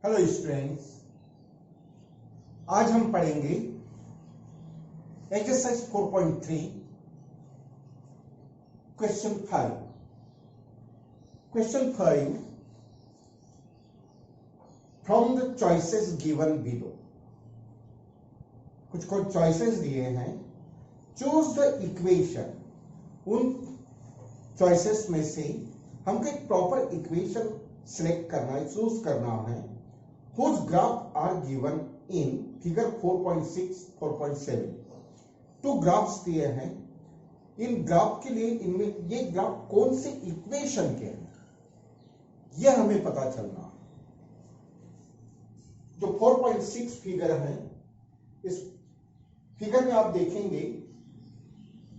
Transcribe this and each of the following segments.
Hello students, आज हम पढ़ेंगे exercise 4.3 question 5। Question 5 from the choices given below. कुछ चॉइसेस दिए हैं, चूज द इक्वेशन। उन चॉइसेस में से हमको एक प्रॉपर इक्वेशन सिलेक्ट करना है, चूज करना है। whose graph are given in figure 4.6 4.7। To graphs दिए हैं। इन ग्राफ के लिए इनमें ये ग्राफ कौन से इक्वेशन के हैं यह हमें पता चलना है। जो 4.6 फिगर है, इस फिगर में आप देखेंगे,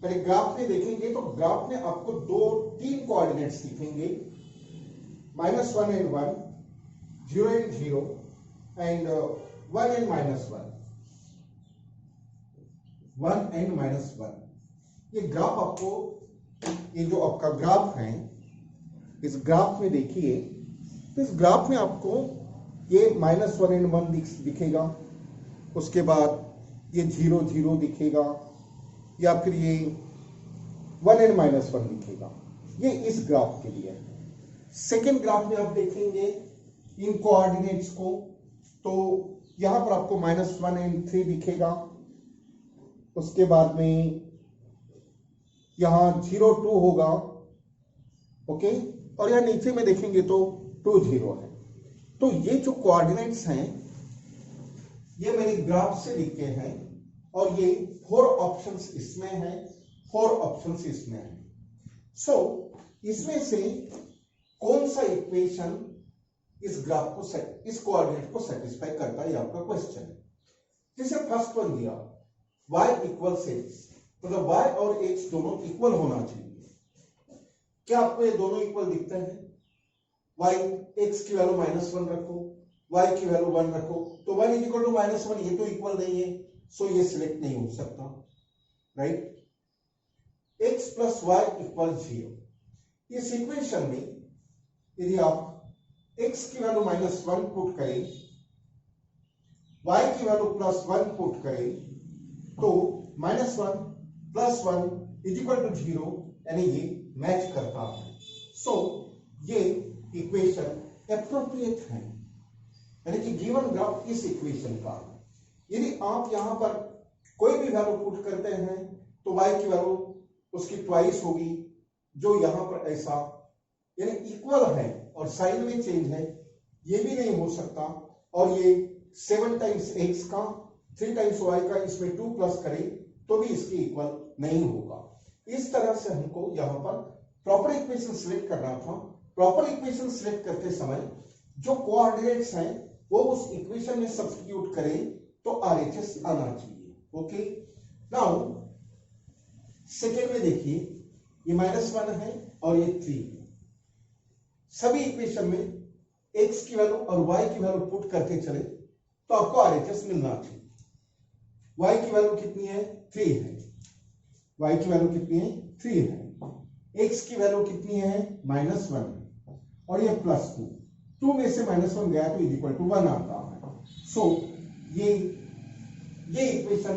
पहले ग्राफ में देखेंगे तो ग्राफ में आपको तीन कोऑर्डिनेट्स दिखेंगे, -1 and 1, 0 and 0 and 1 and -1, 1 and -1। ये ग्राफ आपको, ये जो आपका ग्राफ है, इस ग्राफ में देखिए तो इस ग्राफ में आपको ये -1 and 1 दिखेगा, उसके बाद ये 0 0 दिखेगा, या फिर ये 1 and -1 दिखेगा। ये इस ग्राफ के लिए है। सेकेंड ग्राफ में आप देखेंगे इन कोऑर्डिनेट्स को, तो यहां पर आपको -1 and 3 दिखेगा, उसके बाद में यहां 0 2 होगा, ओके, और यहां नीचे में देखेंगे तो 2 0 है। तो ये जो कोऑर्डिनेट्स हैं ये मैंने ग्राफ से लिखे हैं, और ये 4 ऑप्शंस इसमें है, 4 ऑप्शंस इसमें है। सो इसमें से कौन सा इक्वेशन इस ग्राफ को इस कोऑर्डिनेट को सेटिस्फाई करता है, ये आपका क्वेश्चन है। जैसे फर्स्ट वन दिया y = x, मतलब y और x दोनों इक्वल होना चाहिए। क्या आपको ये दोनों इक्वल दिखते हैं? y x की वैल्यू -1 रखो, y की वैल्यू 1 रखो, तो 1 = -1, ये तो इक्वल नहीं है, सो ये सिलेक्ट नहीं हो सकता, राइट। x + y = 0। इस इक्वेशन में यदि आप x की वैल्यू -1 पुट करें, y की वैल्यू +1 पुट करें, तो -1 + 1 = 0, यानी ये मैच करता है। सो ये इक्वेशन एप्रोप्रिएट है, यानी कि गिवन ग्राफ इस इक्वेशन का। यदि आप यहां पर कोई भी वैल्यू पुट करते हैं तो y की वैल्यू उसकी ट्वाइस होगी, जो यहां पर ऐसा यानी इक्वल है और साइन में चेंज है, ये भी नहीं हो सकता। और ये 7 टाइम्स x का 3 टाइम्स y का, इसमें 2 प्लस करें तो भी इसकी इक्वल नहीं होगा। इस तरह से हमको यहाँ पर प्रॉपर इक्वेशन सिलेक्ट करना था। प्रॉपर इक्वेशन सिलेक्ट करते समय जो कोऑर्डिनेट्स हैं वो उस इक्वेशन में सब्स्टिट्यूट करें तो RHS आना चाहिए, ओके। नाउ सेकेंड में देखिए, ये -1 है और ये 3 है। सभी इक्वेशन में x की वैल्यू और y की वैल्यू पुट करते चले तो आपको RHS मिलना चाहिए। y की वैल्यू कितनी है? 3 है। y की वैल्यू कितनी है? 3 है। x की वैल्यू कितनी है? -1 है, और ये +2, 2 में से -1 गया तो =1 आता है। सो ये इक्वेशन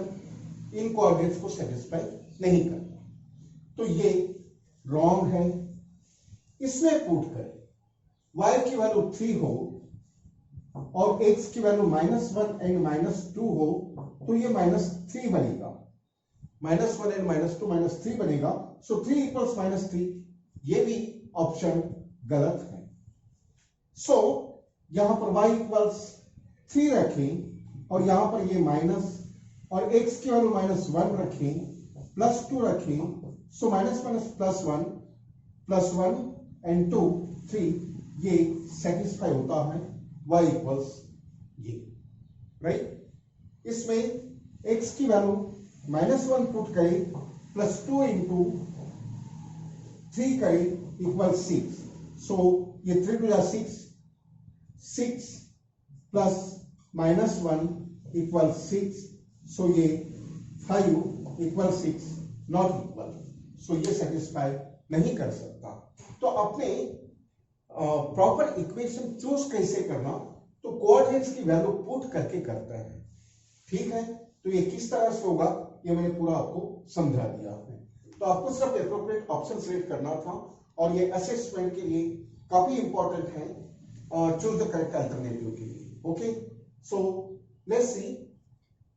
इन कोऑर्डिनेट्स को सेटिस्फाई नहीं करता, तो ये रॉन्ग है। इसमें पुट करें, y की वैल्यू 3 हो और x की वैल्यू -1 and -2 हो, तो ये -3 बनेगा। -1 and -2 -3 बनेगा, सो 3 = -3। ये भी ऑप्शन गलत है। सो यहां पर y = 3 रखें, और यहां पर ये माइनस, और x की वैल्यू -1 रखें, +2 रखें, सो -1 +1 and 2 3, ये सेटिस्फाई होता है, y = ये, राइट। इसमें x की वैल्यू -1 पुट करें, +2 × 3 करें = 6, सो ये 3 × 6, 6 + -1 = 6, सो ये 5 = 6, नॉट इक्वल, सो ये सेटिस्फाई नहीं कर सकता। तो अपने प्रॉपर इक्वेशन चूज कैसे करना तो कोऑर्डिनेट्स की वैल्यू पुट करके करता है। ठीक है, तो ये किस तरह से होगा ये मैंने पूरा आपको समझा दिया है। तो आपको सिर्फ एप्रोप्रिएट ऑप्शन सिलेक्ट करना था और ये असेसमेंट के लिए काफी इंपॉर्टेंट है चूज द करेक्ट अल्टरनेटिव के लिए। ओके, सो लेट्स सी,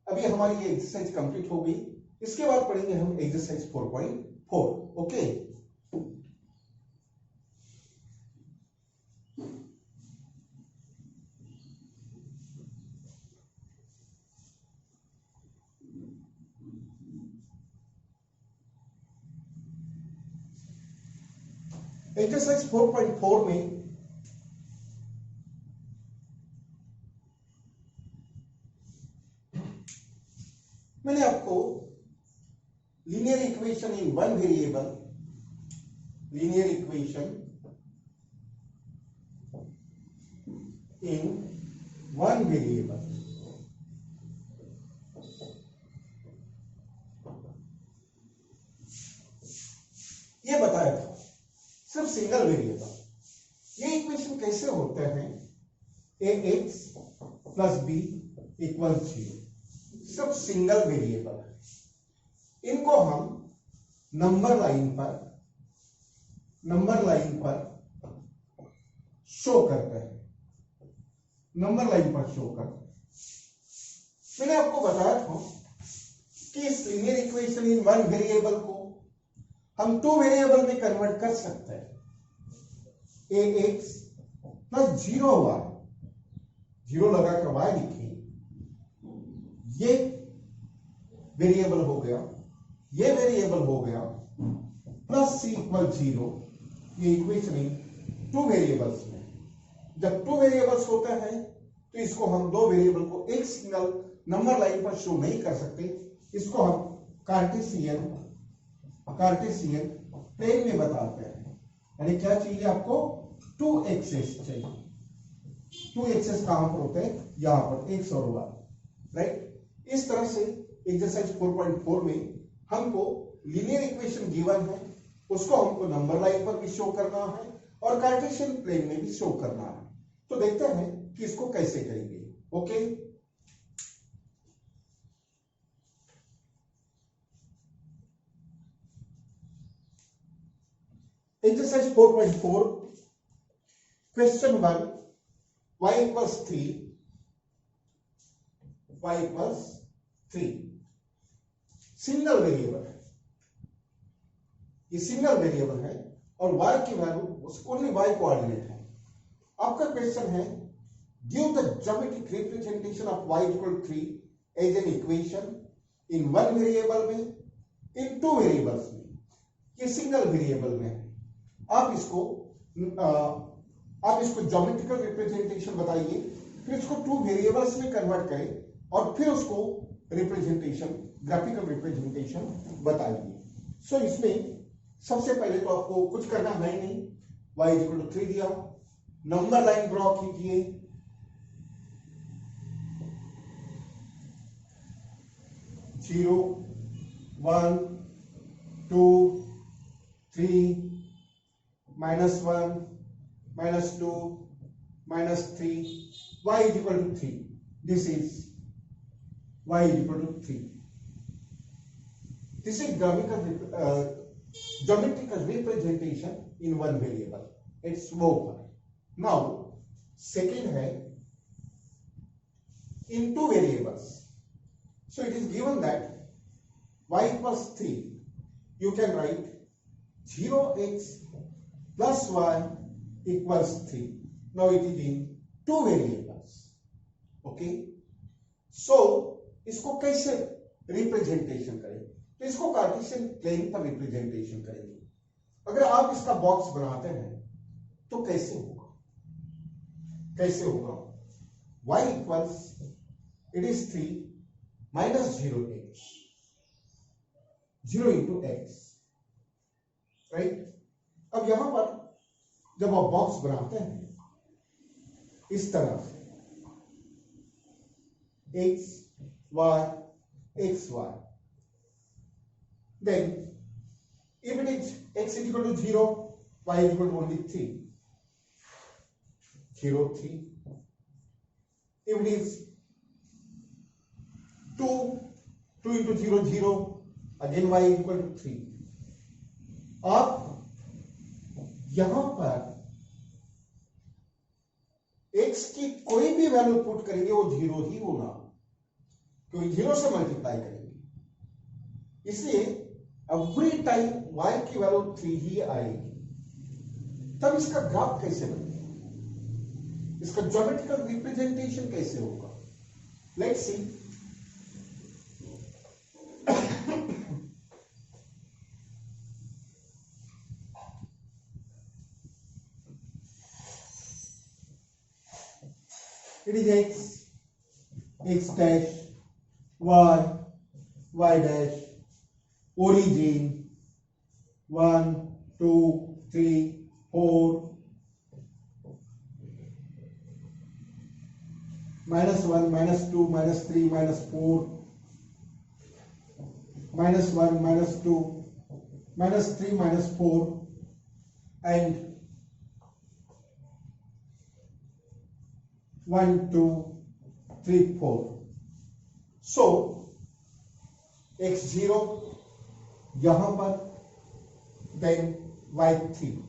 अभी हमारी ये एक्सरसाइज कंप्लीट हो गई। इसके बाद पढ़ेंगे हम एक्सरसाइज 4.4। ओके, एक्सरसाइज 4.4 में मैंने आपको linear equation in one variable, linear equation in one variable, ये बताया था, सिर्फ सिंगल वेरिएबल। ये इक्वेशन कैसे होते हैं, ax प्लस बी इक्वल 0, सिर्फ सिंगल वेरिएबल है। इनको हम नंबर लाइन पर शो करते हैं, नंबर लाइन पर शो करते हैं। मैंने आपको बताया था कि इस linear equation in one variable को हम टू वेरिएबल में कन्वर्ट कर सकते हैं। ax प्लस 0y, 0 लगाकर y लिखिए, ये वेरिएबल हो गया, ये वेरिएबल हो गया, प्लस c इक्वल 0, ये इक्वेशन टू वेरिएबल्स में। जब टू वेरिएबल्स होते हैं तो इसको हम दो वेरिएबल को एक सिंगल नंबर लाइन पर शो नहीं कर सकते, इसको हम कार्टेशियन प्लेन में बताते हैं। यानी क्या चाहिए आपको, टू एक्सेस चाहिए। टू एक्सेस कहां पर होते हैं, यहां पर एक्स और वाई, राइट। इस तरह से एक्सरसाइज 4.4 में हमको लीनियर इक्वेशन गिवन है, उसको हमको नंबर लाइन पर भी शो करना है और कार्टेशियन प्लेन में भी शो करना है। तो देखते हैं कि इसको कैसे करेंगे। Okay, exercise 4.4 question 1, y equals 3, single variable है, ये सिंगल वेरिएबल है और y की वैल्यू ओनली y कोऑर्डिनेट है। आपका क्वेश्चन है, give the geometric representation of y equal 3 as an equation in one variable में, इन टू वेरिएबल्स में। ये सिंगल वेरिएबल में है। आप इसको ज्योमेट्रिकल रिप्रेजेंटेशन बताइए, फिर इसको टू वेरिएबल्स में कन्वर्ट करें और फिर उसको रिप्रेजेंटेशन, ग्राफिकल रिप्रेजेंटेशन बताइए। सो इसमें सबसे पहले तो आपको कुछ करना है नहीं, y इक्वल टू 3 दिया, नंबर लाइन ड्रॉ कीजिए, zero, 1, 2, 3, -1, -2, -3, y is equal to 3. This is y is equal to 3. This is geometrical representation in one variable. It's over. Now, second है in two variables. So it is given that y equals 3. You can write 0x plus y equals 3. Now it is in two variables. Okay. So इसको कैसे representation करें, तो इसको Cartesian plane पर representation करेंगे। अगर आप इसका बॉक्स बनाते हैं तो कैसे होगा, y equals, it is 3 minus 0x, 0 into x, right. अब यहां पर जब आप बॉक्स बनाते हैं इस तरह से x y x y, then if it is x is equal to 0, y is equal to only 3, 0 3, if it is 2, 2 into 0, 0, again y equal to 3. आप यहां पर x की कोई भी वैल्यू पुट करेंगे वो 0 ही होगा, क्योंकि 0 से मल्टीप्लाई करेंगे, इसलिए एवरी टाइम y की वैल्यू 3 ही आएगी। तब इसका ग्राफ कैसे बनेगा, इसका ज्योमेट्रिकल रिप्रेजेंटेशन कैसे होगा, let's see. It is x, x dash, y, y dash, origin 1, 2, 3, 4, -1, -2, -3, -4, -1, -2, -3, -4, and 1, 2, 3, 4. So x0 यहां पर, then y3,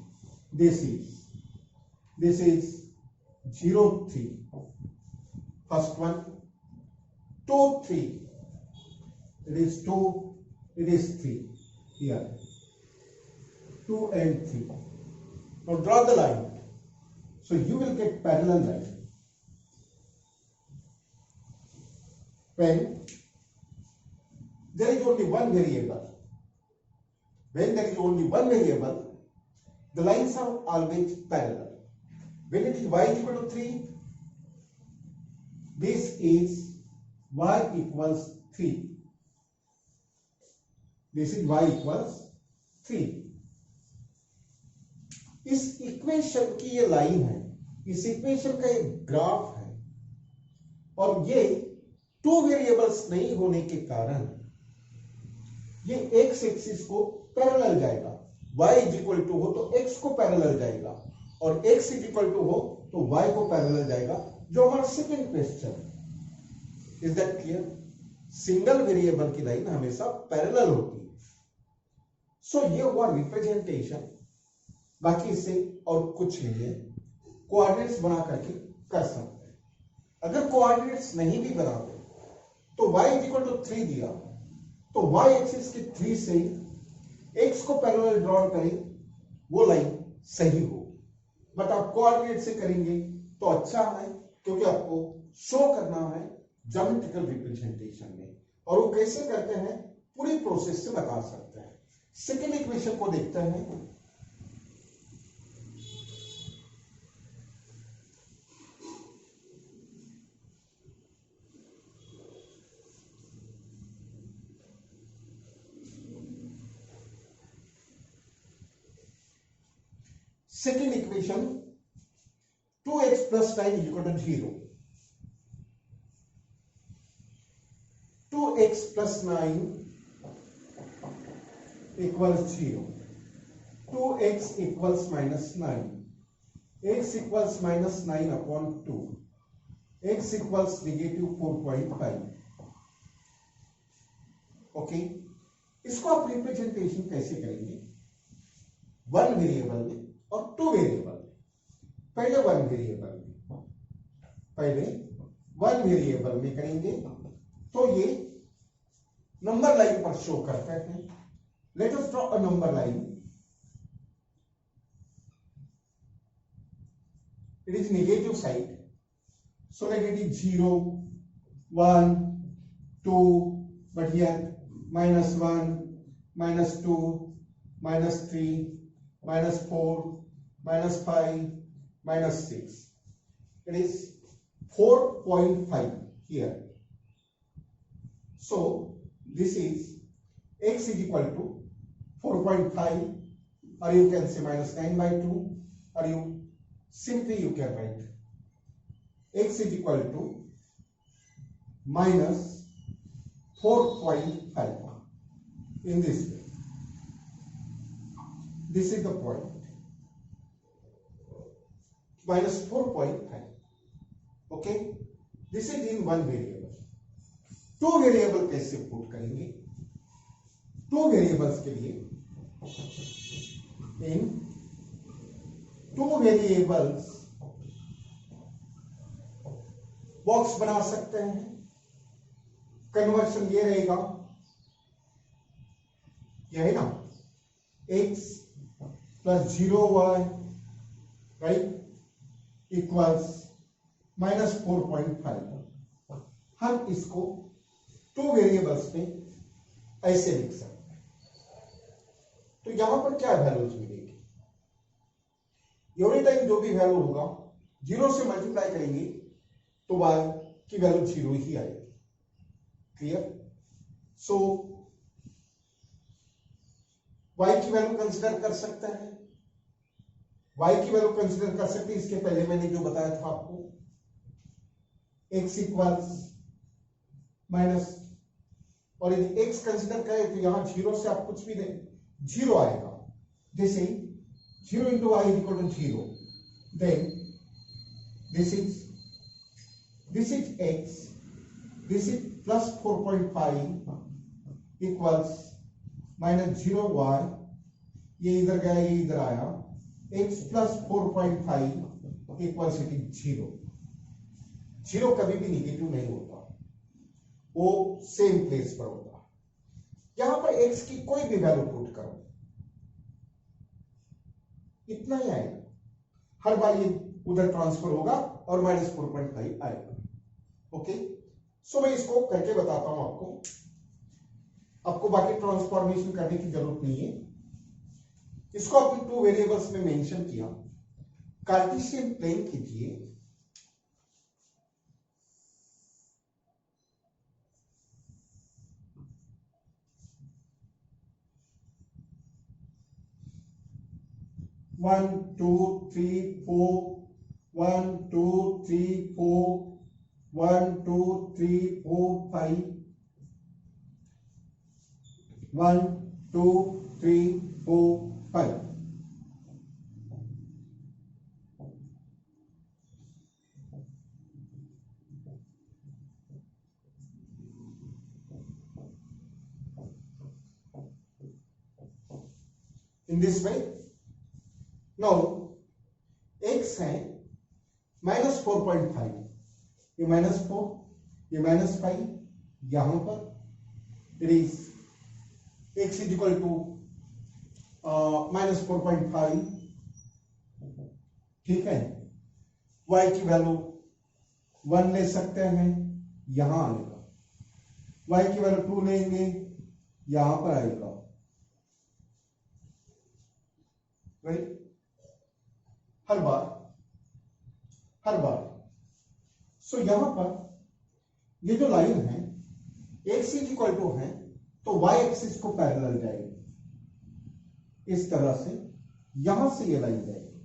this is 0, 3, first one, 2, 3, it is 2, it is 3 here, 2 and 3. Now draw the line, so you will get parallel line. When there is only one variable, the lines are always parallel. When it is y equal to 3, this is y equals 3. This is y equals 3. इस equation की ये line है, इस equation का एक graph है, और ये 2 वेरिएबल्स नहीं होने के कारण ये x एक्सिस को पैरेलल जाएगा, y इज इक्वल टू हो तो x को पैरेलल जाएगा, और x इज इक्वल टू हो तो y को पैरेलल जाएगा, जो हमारा second question. Is that clear? Single variable की लाइन हमेशा पैरेलल होती है। सो ये हुआ रिप्रेजेंटेशन, बाकी इससे और कुछ नहीं है, कोऑर्डिनेट्स बना करके कर सकते हैं। अगर कोऑर्डिनेट्स नहीं भी बनाते तो y इज इक्वल टू 3 दिया तो y एक्सिस की 3 से x को पैरेलल ड्रॉ करें, वो लाइन सही होगी। बट आप कोऑर्डिनेट से करेंगे तो अच्छा है, क्योंकि आपको शो करना है ज्योमेट्रिकल रिप्रेजेंटेशन में, और वो कैसे करते हैं पूरी प्रोसेस से बता सकते हैं। सेकेंड इक्वेशन को देखते हैं। Second equation, 2x plus 9 is equal to 0. 2x plus 9 equals 0. 2x equals minus 9. X equals minus 9 upon 2. X equals negative 4.5. Okay, इसको आप रिप्रेजेंटेशन कैसे करेंगे? वन वेरिएबल में और टू वेरिएबल में। पहले वन वेरिएबल में करेंगे तो ये नंबर लाइन पर शो करते हैं। Let us draw a number line. It is negative side, so let it is 0, 1, 2, but here -1, -2, -3, -4, -5, -6. It is 4.5 here. So this is x is equal to 4.5, or you can say -9/2, or you simply you can write x is equal to -4.5 in this way. This is the point, -4.5. Okay, this is in one variable. Two variable कैसे put करेंगे? Two variables के लिए इन two variables box बना सकते हैं। Conversion ये रहेगा, यह है ना, x plus 0y right equals -4.5। हम इसको टू वेरिएबल्स में ऐसे लिख सकते हैं। तो यहां पर क्या वैल्यूज मिलेगी? एवरी टाइम जो भी वैल्यू होगा 0 से मल्टीप्लाई करेंगे तो y की वैल्यू 0 ही आएगी। क्लियर? सो y की वैल्यू कंसिडर कर सकते हैं, y की वैल्यू कंसिडर कर सकते हैं। इसके पहले मैंने जो बताया था आपको, x इक्वल्स माइनस, और यदि x कंसिडर करें तो यहां 0 से आप कुछ भी दें 0 आएगा। जैसे 0 into y equal to 0, then this is x, this is plus 4.5 equals -0y, ये इधर गया ये इधर आया, x plus 4.5 equals it is 0। 0 कभी भी निगेटिव नहीं होता, वो सेम प्लेस पर होता है। यहां पर x की कोई भी वैल्यू पुट करो, इतना ही आएगा। हर बार ये उधर ट्रांसफर होगा और -4.5 आएगा। ओके, सो मैं इसको करके बताता हूं आपको बाकी ट्रांसफॉर्मेशन करने की जरूरत नहीं है। इसको आपने टू वेरिएबल्स में मेंशन किया। कार्टेशियन प्लेन कीजिए, one two three four, 1 2 3 4, 1 2 3 4 5, 1 2 3 4 5। In this way, now x है -4.5, ये -4, ये -5, यहां पर it is x is equal to -4.5। ठीक है, y की वैल्यू 1 ले सकते हैं, यहां आएगा। y की वैल्यू 2 लेंगे, यहां पर आएगा। राइट, हर बार। सो यहां पर ये जो लाइन है x इज इक्वल टू है, तो y एक्सिस को पैरेलल जाएगी इस तरह से, यहां से ये लाइन जाएगी।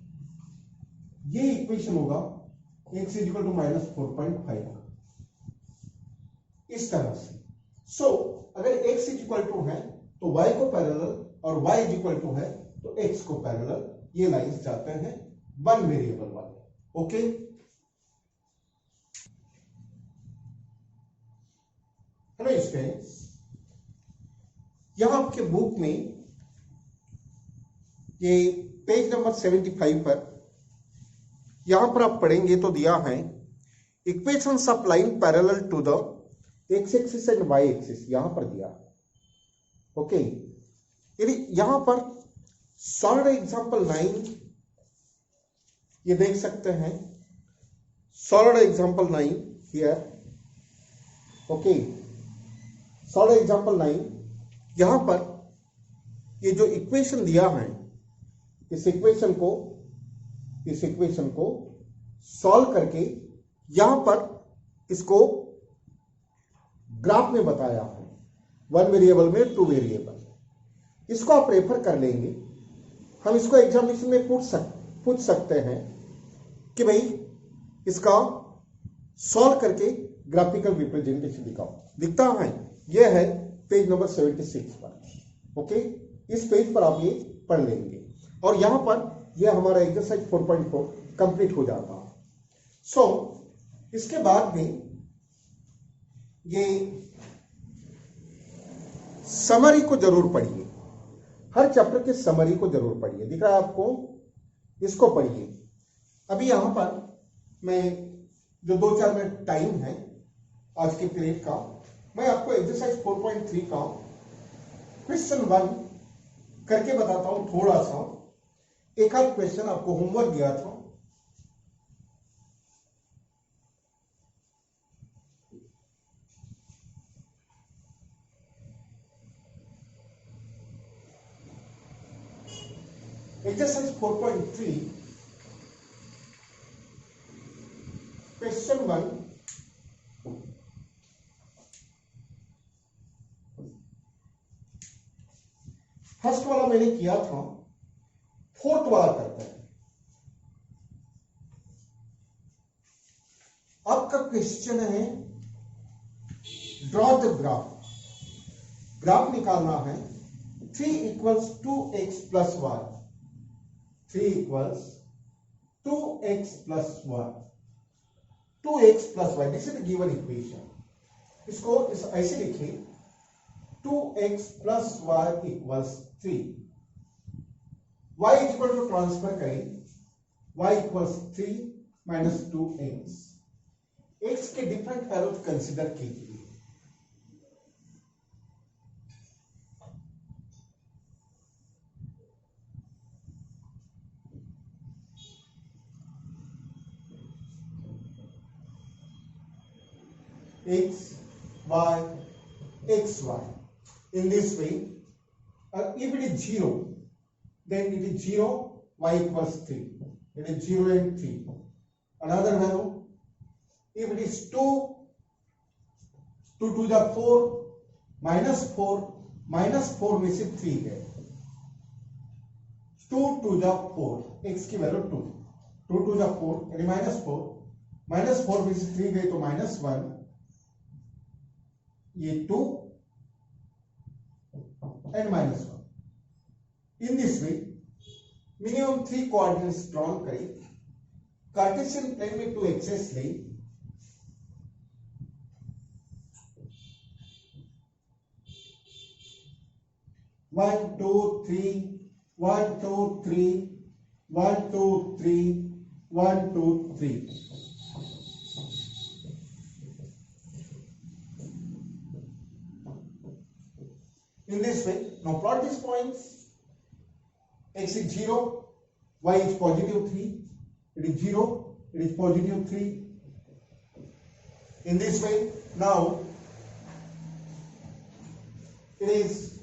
ये इक्वेशन होगा x इज इक्वल टू -4.5 इस तरह से। सो अगर x इज इक्वल टू है तो y को पैरेलल, और y इज इक्वल टू है तो x को पैरेलल, ये लाइंस जाते हैं वन वेरिएबल वाले। ओके, हेलो स्टूडेंट्स, यहां आपके बुक में ये पेज नंबर 75 पर यहां पर आप पढ़ेंगे तो दिया है equations of line parallel to the x axis and y axis, यहां पर दिया। ओके, यदि यहां पर सॉल्व एग्जांपल 9 ये देख सकते हैं, solve example 9 here. Okay, solve example 9, यहां पर ये जो इक्वेशन दिया है, इस इक्वेशन को सॉल्व करके यहां पर इसको ग्राफ में बताया है, वन वेरिएबल में टू वेरिएबल। इसको आप रेफर कर लेंगे। हम इसको एग्जामिनेशन में पूछ सकते हैं कि भाई इसका सॉल्व करके ग्राफिकल रिप्रेजेंटेशन दिखाओ। दिखता है, यह है पेज नंबर 76 पर। ओके, इस पेज पर आप ये पढ़ लेंगे और यहां पर यह हमारा एक्सरसाइज 4.4 कंप्लीट हो जाता है। सो इसके बाद में ये समरी को जरूर पढ़िए, हर चैप्टर के समरी को जरूर पढ़िए। दिख रहा है आपको, इसको पढ़िए। अभी यहां पर मैं जो 2-4 मिनट टाइम है आज के पीरियड का, मैं आपको एक्सरसाइज 4.3 का क्वेश्चन 1 करके बताता हूं। थोड़ा सा एक आध क्वेश्चन आपको होमवर्क दिया था, एक्सरसाइज 4.3 क्वेश्चन 1। फर्स्ट वाला मैंने किया था, फोर्थ वाला करते हैं। आपका क्वेश्चन है ड्रॉ द ग्राफ। ग्राफ निकालना है 3 = 2x + y, 3 = 2x + y, 2x + y, this is the given equation. इसको ऐसे लिखिए 2x + y = 3, y = ट्रांसफर करें, y = 3 - 2x, x के डिफरेंट वैल्यूज कंसीडर कीजिए। x, y, x, y. In this way, if it is 0, then it is 0, y = 3. It is 0 and 3. Another value, if it is 2 to the 4 -4 में से 3 है, 2 to the 4, x की value 2, 2 to the 4 यानी -4 में से 3 गए तो -1, ये 2 and -1. In this way, minimum 3 coordinates drawn करें। कार्टेशियन प्लेन में 2 एक्सेस ले, One, two, three, 1, 2, 3, 1, 2, 3, 1, 2, 3. In this way, now plot these points. X is 0, y is +3, it is 0, it is +3. In this way, now it is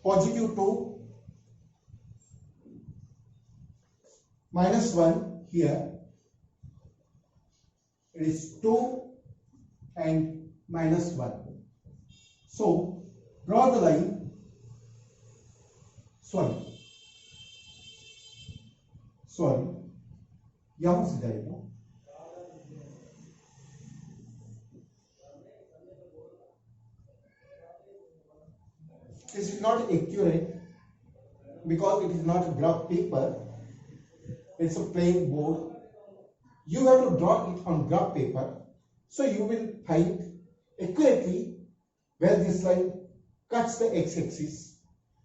+2, -1 here, it is 2 and -1. So draw the line, sorry, यहां से जाएगा, this is not accurate because it is not a graph paper, it's a plain board. You have to draw it on graph paper, so you will find accurately where this line cuts the x-axis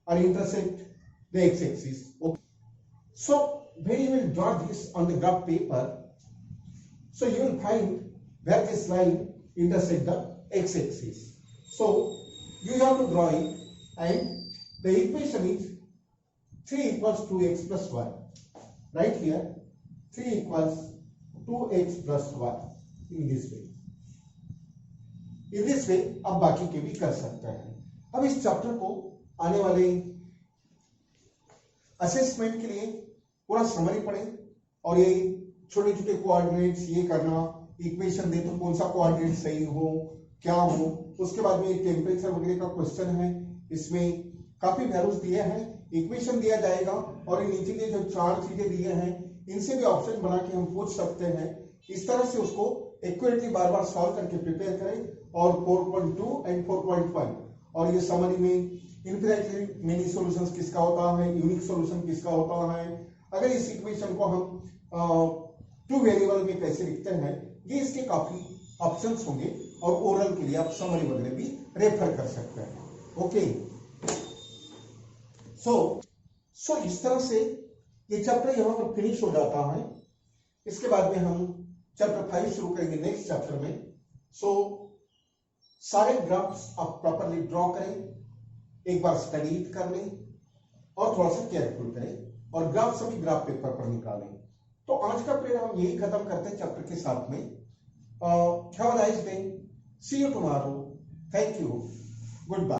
or intersect the x-axis. Okay. So when you will draw this on the graph paper, so you will find where this line intersect the x-axis. So you have to draw it, and the equation is 3 = 2x + y. Right here, 3 = 2x + y in this way. In this way अब बाकी के भी कर सकते हैं। अब इस chapter को आने वाले असेसमेंट के लिए पूरा समरी पढ़ें, और ये छोटे छोटे कोऑर्डिनेट्स ये करना, इक्वेशन दे तो कौन सा कोऑर्डिनेट सही हो क्या हो, उसके बाद में टेम्परेचर वगैरह का क्वेश्चन है, इसमें काफी वैल्यूज दिए हैं, इक्वेशन दिया जाएगा, और नीचे के जो 4 चीजें दिए हैं इनसे भी ऑप्शन बना के हम पूछ सकते हैं। इस तरह से उसको एक्यूरेटली बार बार सॉल्व करके प्रिपेयर करें। और 4.2 एंड 4.1 और ये समरी में इनफिनिटली मेनी सॉल्यूशंस किसका होता है, यूनिक सॉल्यूशन किसका होता है, अगर इस इक्वेशन को हम 2 वेरिएबल में कैसे लिखते हैं, ये इसके काफी ऑप्शंस होंगे। और ओरल के लिए आप समरी वगैरह भी रेफर कर सकते हैं। ओके, सो इस तरह से ये चैप्टर यहां पर फिनिश हो जाता है। इसके बाद में हम चैप्टर 5 शुरू करेंगे नेक्स्ट चैप्टर में। सो सारे ग्राफ्स आप प्रॉपरली ड्रॉ करें, एक बार स्टडी कर लें और थोड़ा सा केयरफुल करें और ग्राफ सभी ग्राफ पेपर पर निकालें। तो आज का पीरियड हम यही खत्म करते हैं चैप्टर के साथ में। Have a nice day, see you tomorrow, thank you, good bye.